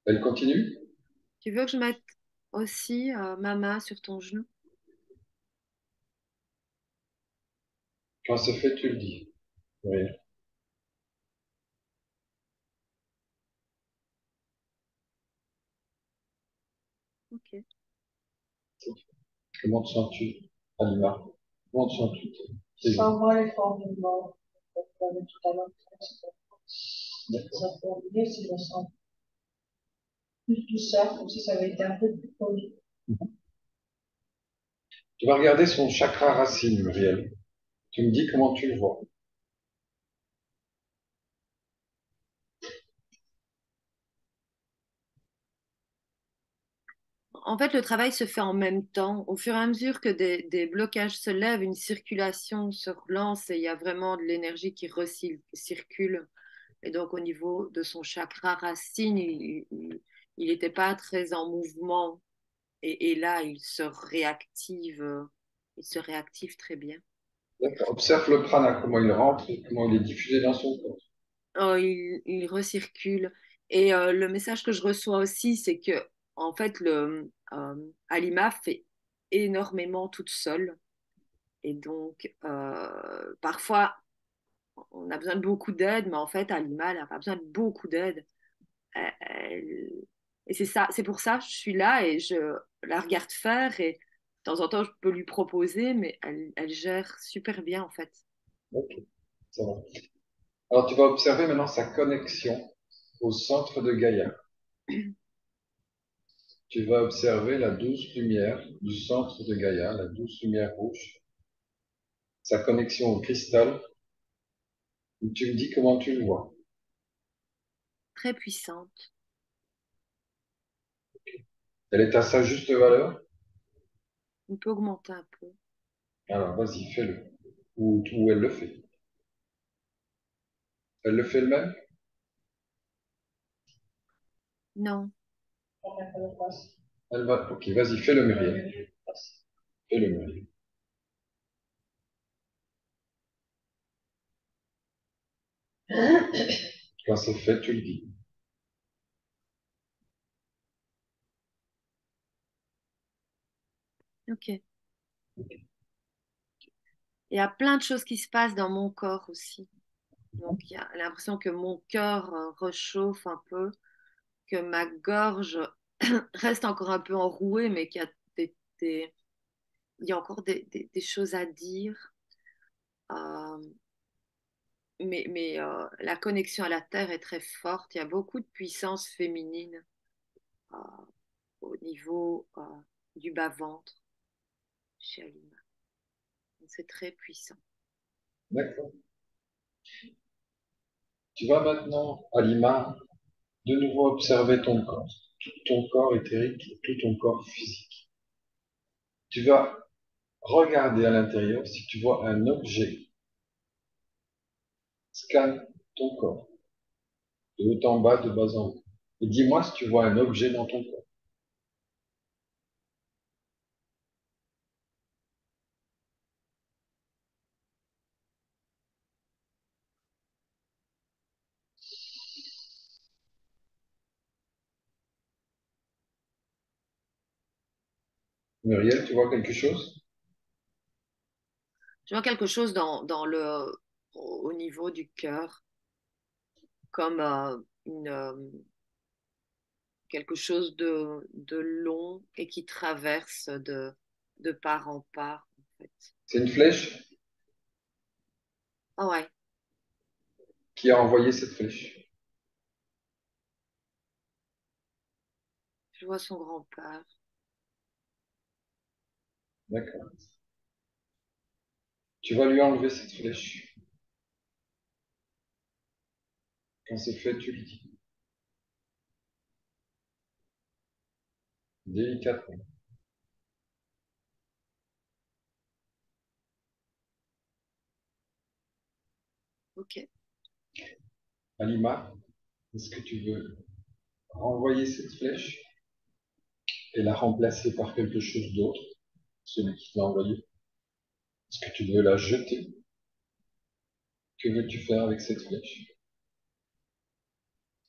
Elle continue? Tu veux que je mette aussi ma main sur ton genou? Quand c'est fait, tu le dis. Muriel. Ok. Comment te sens-tu, Alima? Comment te sens-tu? Sans moi, les formes du mort, tout à l'heure, ça D'accord. fait oublier si je sens. plus douceur, comme si ça avait été un peu plus poli. Tu vas regarder son chakra racine, Muriel. Tu me dis comment tu le vois. En fait, le travail se fait en même temps. Au fur et à mesure que des blocages se lèvent, une circulation se relance et il y a vraiment de l'énergie qui recircule. Et donc, au niveau de son chakra racine, il n'était pas très en mouvement. Et là, il se réactive très bien. D'accord. Observe le prana, comment il rentre et comment il est diffusé dans son corps. Oh, il recircule. Et le message que je reçois aussi, c'est que, en fait, Alima fait énormément toute seule. Et donc, parfois, on a besoin de beaucoup d'aide, mais en fait, Alima, elle n'a pas besoin de beaucoup d'aide. Elle- Et c'est ça, c'est pour ça que je suis là et je la regarde faire et de temps en temps, je peux lui proposer, mais elle gère super bien, en fait. Ok, ça va. Alors, tu vas observer maintenant sa connexion au centre de Gaïa. Tu vas observer la douce lumière du centre de Gaïa, la douce lumière rouge, sa connexion au cristal. Et tu me dis comment tu le vois. Très puissante. Elle est à sa juste valeur? On peut augmenter un peu. Alors, vas-y, fais-le. Ou elle le fait. Elle le fait elle-même? Non, On a pas le passe. Elle va. Ok, vas-y, fais-le, Muriel. Fais-le, Muriel. Quand c'est fait, tu le dis. ok. Il y a plein de choses qui se passent dans mon corps aussi. Donc, il y a l'impression que mon cœur rechauffe un peu, que ma gorge reste encore un peu enrouée, mais qu'il y a il y a encore des choses à dire. Euh, mais la connexion à la terre est très forte. Il y a beaucoup de puissance féminine euh, au niveau du bas-ventre chez Alima. Donc, c'est très puissant. D'accord. Tu vas maintenant, Alima, de nouveau observer ton corps. Tout ton corps éthérique et tout ton corps physique. Tu vas regarder à l'intérieur si tu vois un objet. Scanne ton corps, de haut en bas, de bas en haut. Et dis-moi si tu vois un objet dans ton corps. Muriel, tu vois quelque chose? Je vois quelque chose au niveau du cœur, comme quelque chose de long et qui traverse de part en part, en fait. C'est une flèche? Ah ouais, Qui a envoyé cette flèche? je vois son grand-père. D'accord. Tu vas lui enlever cette flèche. Quand c'est fait, tu lui dis. Délicatement. Ok. Alima, est-ce que tu veux renvoyer cette flèche et la remplacer par quelque chose d'autre, celui qui te l'a envoyé? Est-ce que tu veux la jeter? Que veux-tu faire avec cette flèche?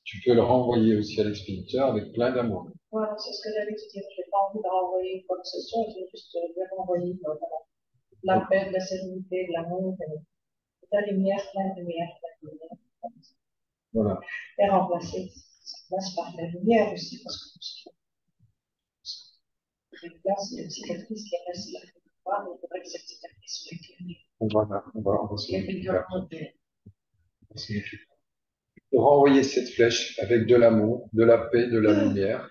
Tu peux le renvoyer aussi à l'expéditeur avec plein d'amour. Voilà, c'est ce que j'allais te dire. Je n'ai pas envie de renvoyer quoi que ce soit, je veux juste lui renvoyer voilà, la paix, de la sérénité, de l'amour, de la lumière, plein de lumière, plein de lumière. Voilà. Et remplacer, ça passe par la lumière aussi, parce que là, c'est une cicatrice qui reste là. Voilà, il faudrait que cette cicatrice soit éclairée. On va s'en occuper après. Et On va s'en occuper. pour envoyer cette flèche avec de l'amour, de la paix, de la lumière.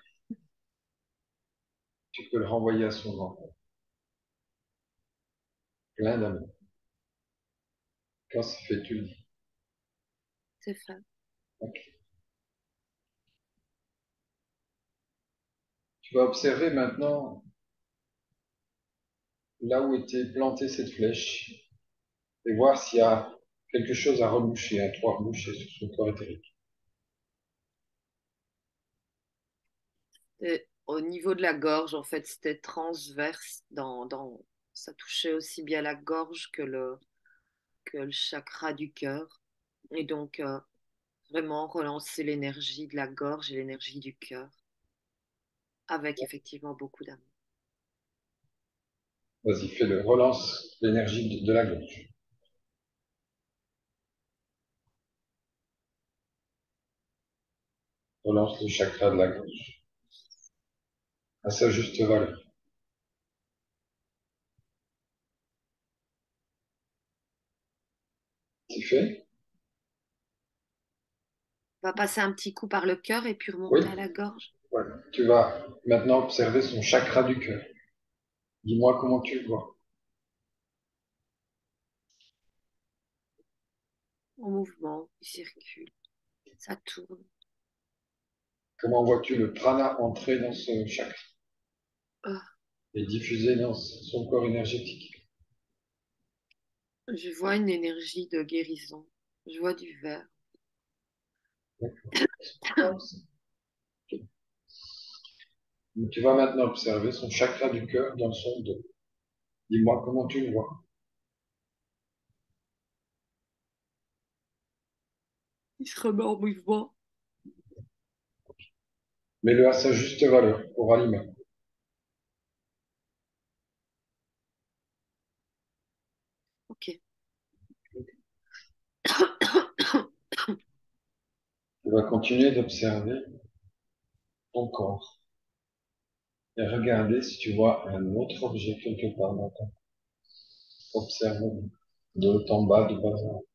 Tu peux le renvoyer à son ventre, plein d'amour. Quand c'est fait, tu le dis. C'est fait. Ok. Tu vas observer maintenant là où était plantée cette flèche et voir s'il y a quelque chose à reboucher, à trois reboucher sur son corps éthérique. Et au niveau de la gorge, en fait, c'était transverse ça touchait aussi bien la gorge que le chakra du cœur. Et donc, vraiment relancer l'énergie de la gorge et l'énergie du cœur avec effectivement beaucoup d'amour. Vas-y, fais-le. Relance l'énergie de la gorge. Relance le chakra de la gorge à sa juste valeur. C'est fait? On va passer un petit coup par le cœur et puis Oui. remonter à la gorge. Voilà. Tu vas maintenant observer son chakra du cœur. Dis-moi comment tu le vois. En mouvement, il circule, ça tourne. Comment vois-tu le prana entrer dans ce chakra Ah, et diffuser dans son corps énergétique? je vois une énergie de guérison. Je vois du vert. Moi aussi. Tu vas maintenant observer son chakra du cœur dans son dos. Dis-moi comment tu le vois. Il se remet en mouvement. Mets-le à sa juste valeur pour Alima. Ok. Tu vas continuer d'observer ton corps et regarder si tu vois un autre objet quelque part dans ton corps. Observe de haut en bas, de bas en haut.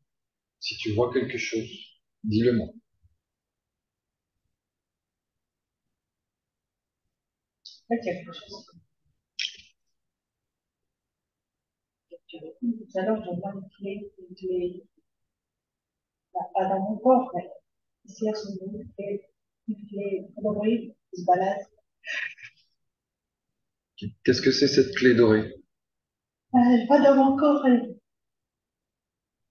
Si tu vois quelque chose, dis-le-moi. Il y a quelque chose. Tout à l'heure, je vois pas dans mon corps, mais ici, à ce niveau, une clé colorée qui se balade. Qu'est-ce que c'est cette clé dorée? Pas dans mon corps,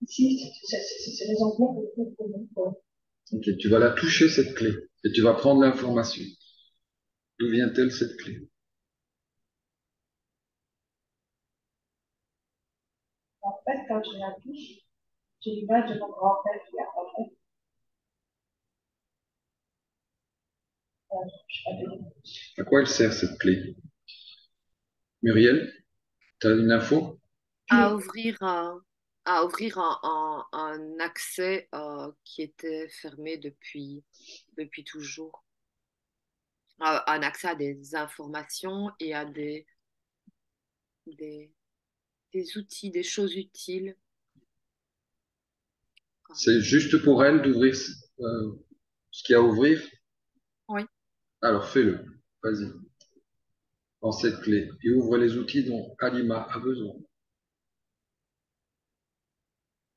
ici, c'est les enveloppes autour de mon corps. Ok, tu vas la toucher cette clé et tu vas prendre l'information. D'où vient-elle cette clé? En fait, quand je la touche, j'ai l'image de mon grand-père qui apparaît. Je sais pas de À quoi elle sert cette clé? Muriel, tu as une info? À tout. ouvrir à ouvrir un accès qui était fermé depuis toujours. Un accès à des informations et à des, des outils, des choses utiles. C'est juste pour elle d'ouvrir ce qu'il y a à ouvrir? Oui. Alors fais-le. Vas-y. Prends cette clé et ouvre les outils dont Alima a besoin.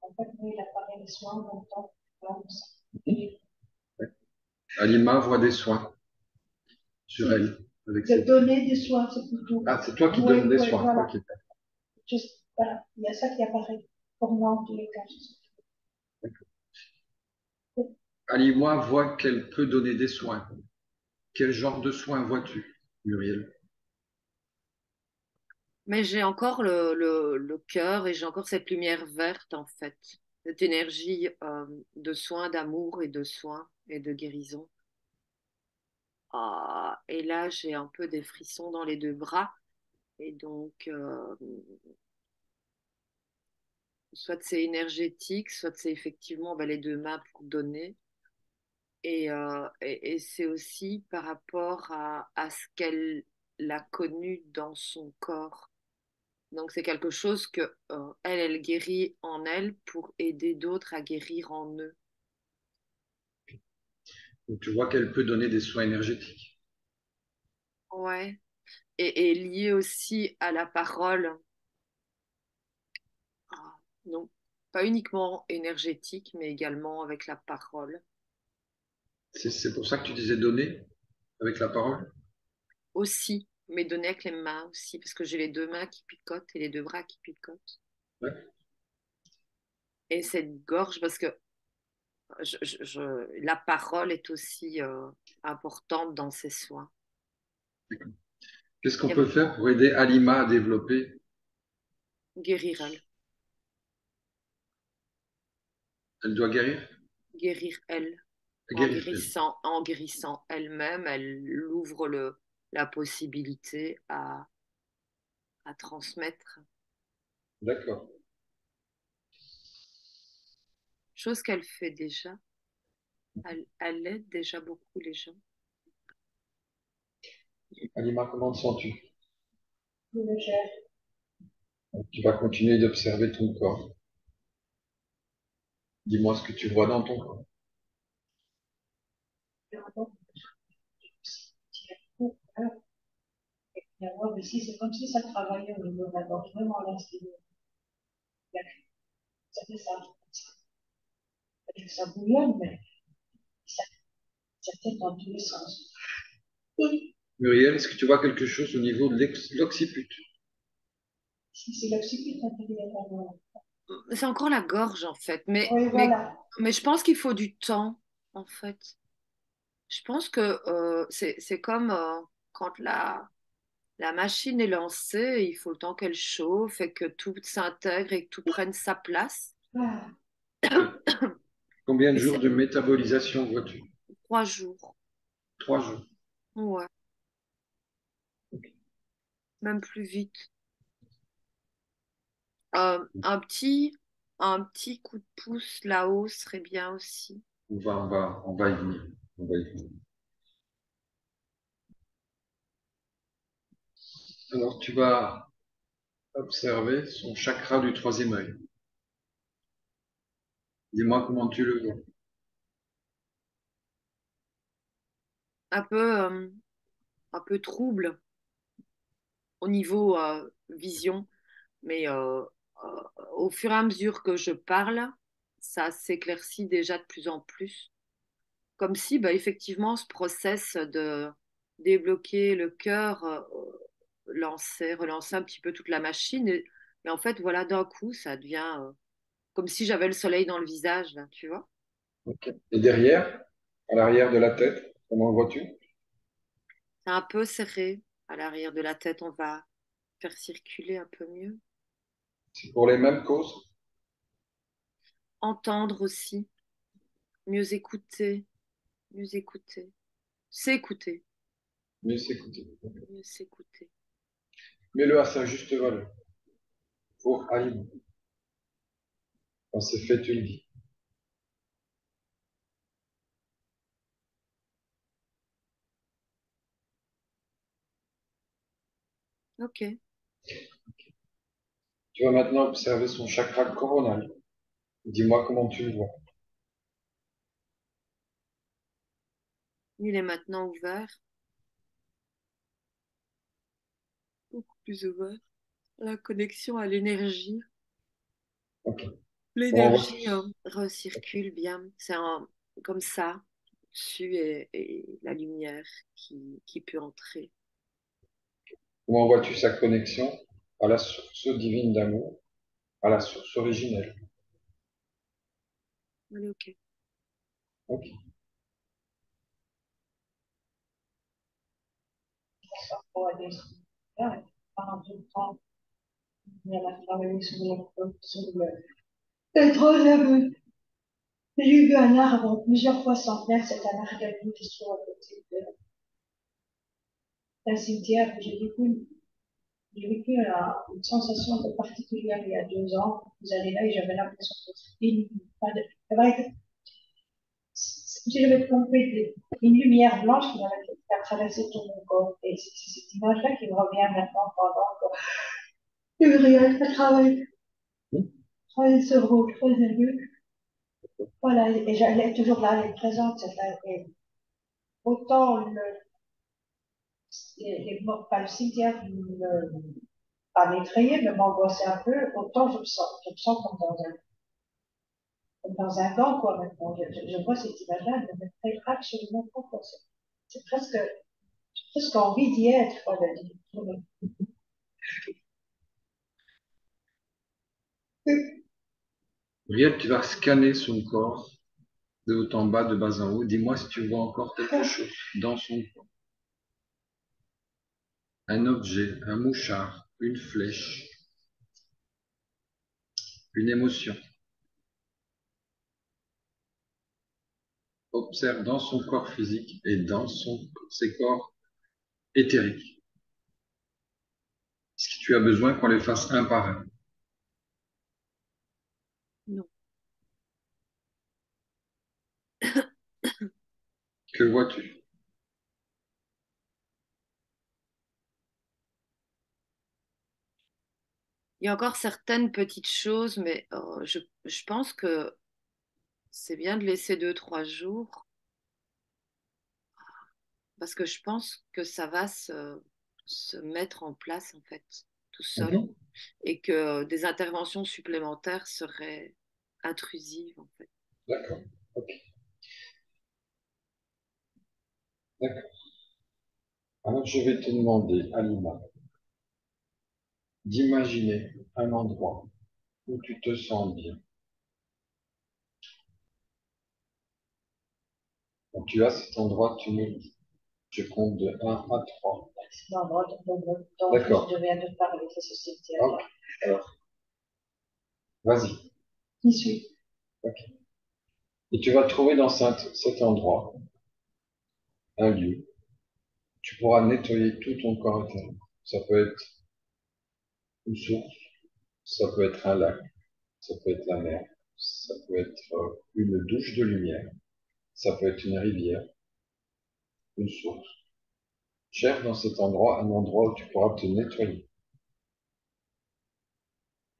En fait, lui, il apparaît les soins en même temps. Alima voit des soins sur Si, elle avec de cette clé. donner des soins, c'est plutôt. Ah, c'est toi qui Oui, donnes des oui, soins. voilà. Ok. Juste, voilà. Il y a ça qui apparaît pour moi en tous les cas. Alima voit qu'elle peut donner des soins. Quel genre de soins vois-tu, Muriel? Mais j'ai encore le cœur et j'ai encore cette lumière verte, en fait. Cette énergie de soins, d'amour et de soins et de guérison. Ah, et là, j'ai un peu des frissons dans les deux bras. Et donc, soit c'est énergétique, soit c'est effectivement les deux mains pour donner. Et c'est aussi par rapport à ce qu'elle a connu dans son corps. Donc c'est quelque chose que elle guérit en elle pour aider d'autres à guérir en eux. Donc, tu vois qu'elle peut donner des soins énergétiques. Ouais. Et lié aussi à la parole. Ah, donc, pas uniquement énergétique, mais également avec la parole. C'est pour ça que tu disais donner avec la parole? Aussi, mais donner avec les mains aussi, parce que j'ai les deux mains qui picotent et les deux bras qui picotent. Ouais. Et cette gorge, parce que la parole est aussi importante dans ces soins. Qu'est-ce qu'on Et peut faire pour aider Alima à développer? guérir elle. Elle doit guérir? Guérir elle. Guérir elle. En guérissant elle-même, elle ouvre la possibilité à transmettre. D'accord. Chose qu'elle fait déjà. Elle aide déjà beaucoup les gens. Alima, comment te sens-tu? Légère. Tu vas continuer d'observer ton corps. Dis-moi ce que tu vois dans ton corps. Ici, c'est comme si ça travaillait au niveau de la gorge, vraiment là, ça fait ça. Ça bouillonne, mais ça, ça fait dans tous les sens. Oui. Muriel, est-ce que tu vois quelque chose au niveau de l'occiput? C'est l'occiput intérieur. C'est encore la gorge en fait, Oui, voilà. mais je pense qu'il faut du temps en fait. Je pense que c'est comme quand la machine est lancée, il faut le temps qu'elle chauffe et que tout s'intègre et que tout prenne sa place. Ah, Combien de Et jours c'est de métabolisation vois-tu? 3 jours. 3 jours. Ouais, même plus vite. Euh, un petit, un petit coup de pouce là-haut serait bien aussi. On va y venir. On va y venir. Alors, tu vas observer son chakra du troisième œil. Dis-moi comment tu le vois. Un peu, un peu trouble au niveau vision, mais au fur et à mesure que je parle, ça s'éclaircit déjà de plus en plus. Comme si, bah, effectivement, ce process de débloquer le cœur relançait un petit peu toute la machine. Et en fait, voilà, d'un coup, ça devient comme si j'avais le soleil dans le visage, là, tu vois. Ok. Et derrière, à l'arrière de la tête, comment le vois-tu? C'est un peu serré à l'arrière de la tête. On va faire circuler un peu mieux. C'est pour les mêmes causes? Entendre aussi, mieux écouter, mieux écouter. S'écouter, Mieux s'écouter. mieux s'écouter. Mets-le à sa juste valeur. Pour Aïm. Quand c'est fait, tu le dis. Ok. Tu vas maintenant observer son chakra coronal. Dis-moi comment tu le vois. Il est maintenant ouvert, beaucoup plus ouvert. La connexion à l'énergie. Ok. Comment vois-tu, L'énergie recircule bien. Comme ça, dessus et la lumière qui peut entrer. comment vois-tu sa connexion à la source divine d'amour, à la source originelle? Allez, ok. Ok. pour aller pendant tout le temps, il a travaillé le troisième. J'ai vu un arbre plusieurs fois centenaire, c'est un arbre qui se trouve à côté d'un cimetière. J'ai vécu une sensation un peu particulière il y a 2 ans. Vous allez là et j'avais l'impression que c'était c'est vrai que si j'avais compris une lumière blanche qui a traversé tout mon corps. Et c'est cette image-là qui me revient maintenant pendant que Uriel travaille sur vos 3 virgules. Voilà, et elle est toujours là, elle est présente, cette là. autant pas le cimetière, pas m'effrayer, mais m'angoisser un peu, autant je me sens comme dans un gant, quoi, maintenant. Je vois cette image-là, elle ne me fait absolument pas, quoi. C'est presque, j'ai presque envie d'y être, quoi, Brielle, tu vas scanner son corps de haut en bas, de bas en haut. Dis-moi si tu vois encore quelque chose dans son corps. Un objet, un mouchard, une flèche, une émotion. Observe dans son corps physique et dans ses corps éthériques. Est-ce que tu as besoin qu'on les fasse un par un? Non. Que vois-tu? Il y a encore certaines petites choses, mais je pense que c'est bien de laisser 2, 3 jours parce que je pense que ça va se mettre en place en fait tout seul Mhm. et que des interventions supplémentaires seraient intrusives en fait. D'accord. Ok. D'accord. Alors je vais te demander, Alima, d'imaginer un endroit où tu te sens bien. Quand tu as cet endroit, tu me le dis. Je compte de 1 à 3. Non, non, D'accord. je viens de parler de ce cimetière. Ok. Alors, vas-y. Qui suis? Ok. Et tu vas trouver dans cet endroit un lieu. Tu pourras nettoyer tout ton corps intérieur. Ça peut être une source, ça peut être un lac, ça peut être la mer, ça peut être une douche de lumière, ça peut être une rivière, une source. Cherche dans cet endroit un endroit où tu pourras te nettoyer.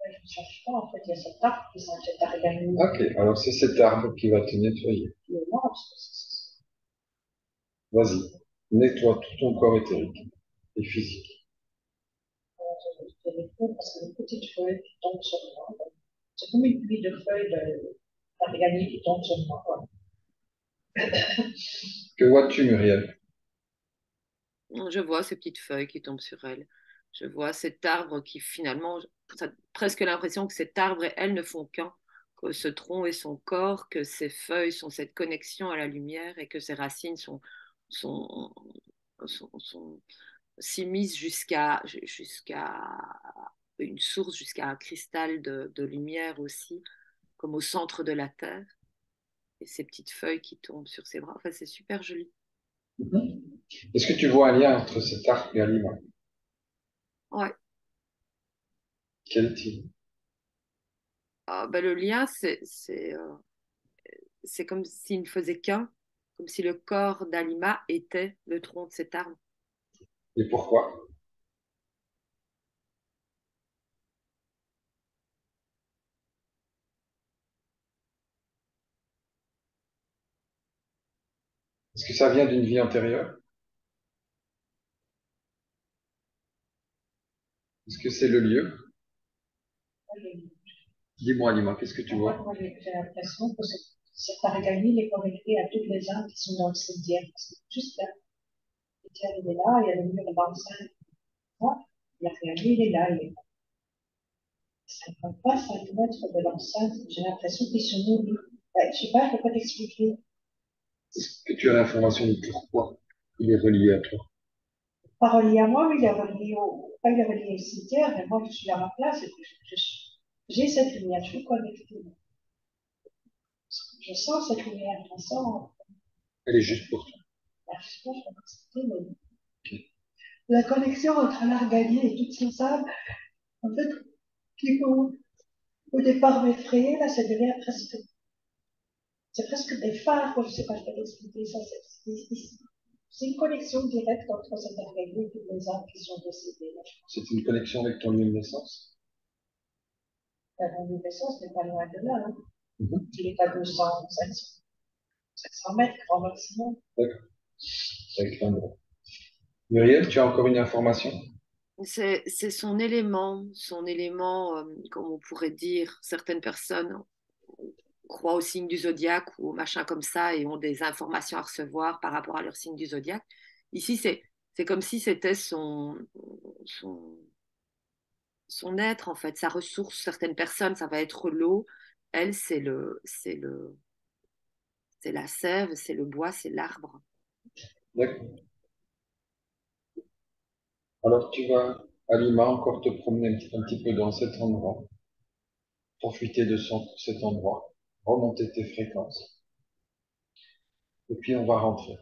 Je ne cherche pas, en fait, il y a cette arbre qui sont cette arganie. Ok, alors c'est cet arbre qui va te nettoyer. Qui est mort, parce que Vas-y, nettoie tout ton corps éthérique et physique. c'est des fous, parce que les petites feuilles qui tombent sur moi. C'est comme une pluie de feuilles d'arganie qui tombent sur moi, quoi. Que vois-tu, Muriel? Je vois ces petites feuilles qui tombent sur elle. Je vois cet arbre qui finalement, ça a presque l'impression que cet arbre et elle ne font qu'un, que ce tronc est son corps, que ses feuilles sont cette connexion à la lumière et que ses racines sont, sont s'immiscent jusqu'à une source, jusqu'à un cristal de lumière aussi, comme au centre de la terre. Et ces petites feuilles qui tombent sur ses bras. Enfin, c'est super joli. Mhm. Est-ce que tu vois un lien entre cet arbre et Alima? Ouais. Quel est-il? Ah, ben, le lien, c'est comme s'il ne faisait qu'un, comme si le corps d'Alima était le tronc de cet arbre. Et pourquoi? Est-ce que ça vient d'une vie antérieure? Est-ce que c'est le lieu? Dis-moi, Alima, qu'est-ce que tu En fait, vois? moi, j'ai l'impression que cette arganie est connectée à toutes les âmes qui sont dans le cimetière. Parce que juste là, le cimetière, il est là, il y a le mur d'enceinte, l'arganie, il est là, il est là. Ça ne va pas 5 mètres de l'enceinte. J'ai l'impression qu'ils se nourrissent. Ouais, je sais pas, je peux pas t'expliquer. Est-ce que tu as l'information de pourquoi il est relié à toi? Pas relié à moi, mais il est relié pas il est relié au cimetière, mais moi, je suis à ma place et puis j'ai cette lumière, je suis connectée. Je sens cette lumière, je sens, Elle est juste pour toi. je sais pas, je peux pas expliquer, mais la connexion entre l'arganie et toutes ces âmes, en fait, qui au départ m'effrayer, là, ça devient presque, c'est presque des phares, quoi, je sais pas, je peux t'expliquer ça, c'est une connexion directe entre cette arganie et toutes les âmes qui sont décédées, là, je pense. C'est une connexion avec ton lieu de naissance? Mon naissance n'est pas loin de là, hein. Mhm. Il est à 200, 500 mètres, grand maximum. D'accord. avec l'endroit. Muriel, tu as encore une information? C'est son élément, comme on pourrait dire, certaines personnes croient au signe du zodiaque ou au machin comme ça et ont des informations à recevoir par rapport à leur signe du zodiaque. Ici, c'est comme si c'était son, son être, en fait, sa ressource. Certaines personnes, ça va être l'eau. Elle, c'est la sève, c'est le bois, c'est l'arbre. D'accord. Alors tu vas, à Lima, encore te promener un petit peu dans cet endroit, profiter de cet endroit, remonter tes fréquences, et puis on va rentrer.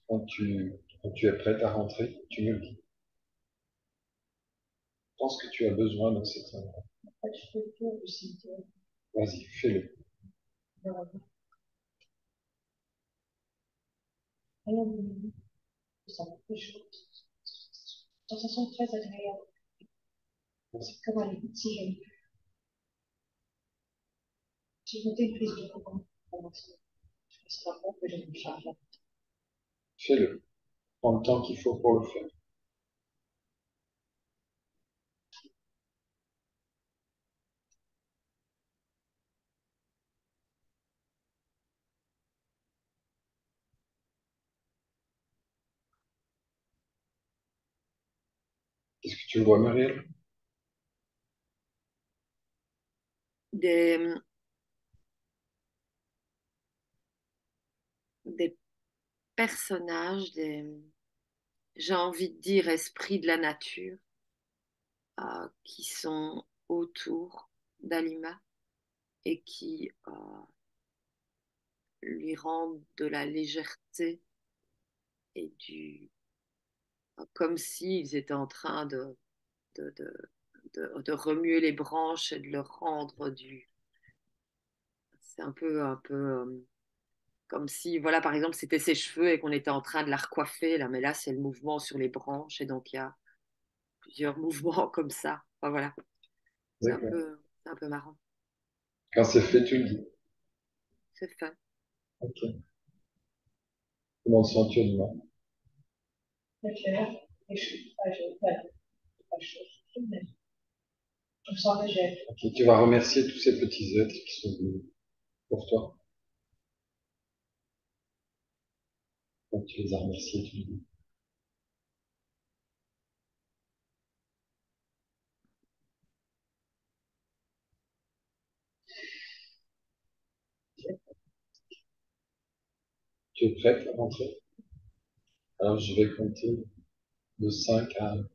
Quand tu es prête à rentrer, tu me le dis. Je pense que tu as besoin dans cet endroit. En fait, je fais le tour du cimetière. Vas-y, fais-le. Rien de ça me fait chaud. Sensation très agréable. Vas-y, C'est comme un lit si jeune. J'ai noté une prise de courant. C'est pas bon que je me charge. fais-le. Prends le temps qu'il faut pour le faire. Qu'est-ce que tu vois, Muriel? Des, des personnages, j'ai envie de dire esprits de la nature qui sont autour d'Alima et qui lui rendent de la légèreté et comme s'ils étaient en train de, de, de remuer les branches et de leur rendre c'est un peu comme si, voilà, par exemple, c'était ses cheveux et qu'on était en train de la recoiffer, là, mais là, c'est le mouvement sur les branches et donc il y a plusieurs mouvements comme ça. Enfin, voilà, D'accord. c'est un peu marrant. Quand c'est fait, tu le dis. C'est fun. Ok. Comment sens-tu, Lima? C'est clair. Et je suis pas jeune. Pas chaud. Mais je me sens légère. Ok, tu vas remercier tous ces petits êtres qui sont venus pour toi. Donc tu les as remerciés, tu le dis. Tu es prête à rentrer? Alors je vais compter de 5 à 1.